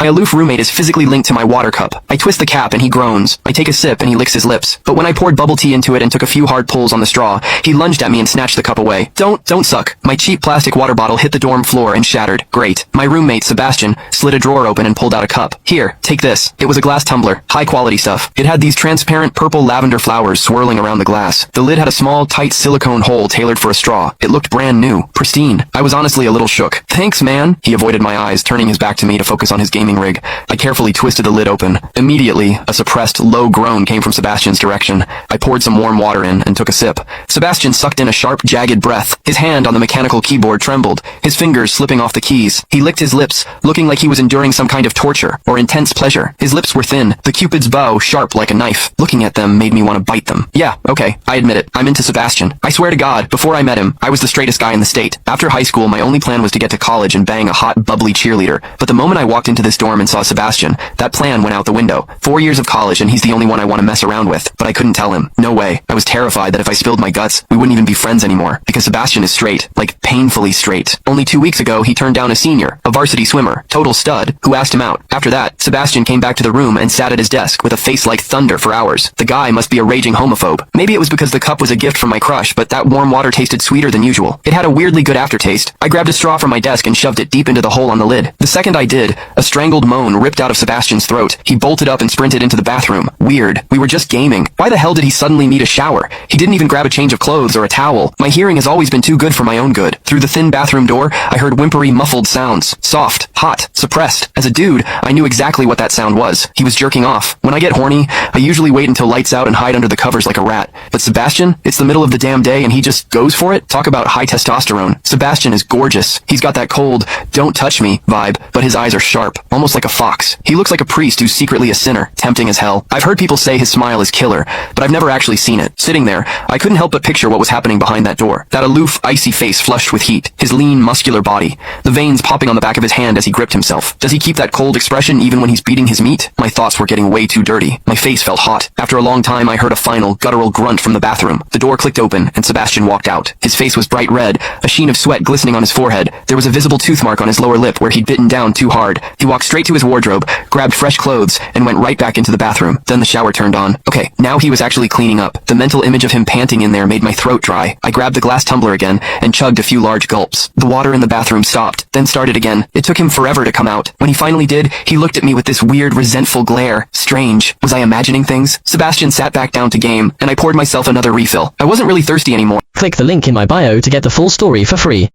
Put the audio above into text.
My aloof roommate is physically linked to my water cup. I twist the cap and he groans. I take a sip and he licks his lips. But when I poured bubble tea into it and took a few hard pulls on the straw, he lunged at me and snatched the cup away. Don't suck. My cheap plastic water bottle hit the dorm floor and shattered. Great. My roommate, Sebastian, slid a drawer open and pulled out a cup. Here, take this. It was a glass tumbler. High quality stuff. It had these transparent purple lavender flowers swirling around the glass. The lid had a small, tight silicone hole tailored for a straw. It looked brand new. Pristine. I was honestly a little shook. Thanks, man. He avoided my eyes, turning his back to me to focus on his gaming rig. I carefully twisted the lid open. Immediately, a suppressed, low groan came from Sebastian's direction. I poured some warm water in and took a sip. Sebastian sucked in a sharp, jagged breath. His hand on the mechanical keyboard trembled, his fingers slipping off the keys. He licked his lips, looking like he was enduring some kind of torture or intense pleasure. His lips were thin, the Cupid's bow sharp like a knife. Looking at them made me want to bite them. Yeah, okay, I admit it. I'm into Sebastian. I swear to God, before I met him, I was the straightest guy in the state. After high school, my only plan was to get to college and bang a hot, bubbly cheerleader. But the moment I walked into this dorm and saw Sebastian, that plan went out the window. 4 years of college and he's the only one I want to mess around with. But I couldn't tell him. No way. I was terrified that if I spilled my guts, we wouldn't even be friends anymore. Because Sebastian is straight. Like, painfully straight. Only 2 weeks ago, he turned down a senior, a varsity swimmer, total stud, who asked him out. After that, Sebastian came back to the room and sat at his desk with a face like thunder for hours. The guy must be a raging homophobe. Maybe it was because the cup was a gift from my crush, but that warm water tasted sweeter than usual. It had a weirdly good aftertaste. I grabbed a straw from my desk and shoved it deep into the hole on the lid. The second I did, a strangled moan ripped out of Sebastian's throat. He bolted up and sprinted into the bathroom. Weird. We were just gaming. Why the hell did he suddenly need a shower? He didn't even grab a change of clothes or a towel. My hearing has always been too good for my own good. Through the thin bathroom door, I heard whimpery, muffled sounds. Soft, hot, suppressed. As a dude, I knew exactly what that sound was. He was jerking off. When I get horny, I usually wait until lights out and hide under the covers like a rat. But Sebastian, it's the middle of the damn day and he just goes for it? Talk about high testosterone. Sebastian is gorgeous. He's got that cold, don't touch me vibe, but his eyes are sharp, almost like a fox. He looks like a priest who's secretly a sinner, tempting as hell. I've heard people say his smile is killer, but I've never actually seen it. Sitting there, I couldn't help but picture what was happening behind that door. That aloof, icy face flushed with heat, his lean, muscular body, the veins popping on the back of his hand as he gripped himself. Does he keep that cold expression even when he's beating his meat? My thoughts were getting way too dirty. My face felt hot. After a long time, I heard a final, guttural grunt from the bathroom. The door clicked open, and Sebastian walked out. His face was bright red, a sheen of sweat glistening on his forehead. There was a visible tooth mark on his lower lip where he'd bitten down too hard. He walked straight to his wardrobe, grabbed fresh clothes, and went right back into the bathroom. Then the shower turned on. Okay, now he was actually cleaning up. The mental image of him panting in there made my throat dry. I grabbed the glass tumbler again and chugged a few large gulps. The water in the bathroom stopped, then started again. It took him forever to come out. When he finally did, he looked at me with this weird, resentful glare. Strange. Was I imagining things? Sebastian sat back down to game, and I poured myself another refill. I wasn't really thirsty anymore. Click the link in my bio to get the full story for free.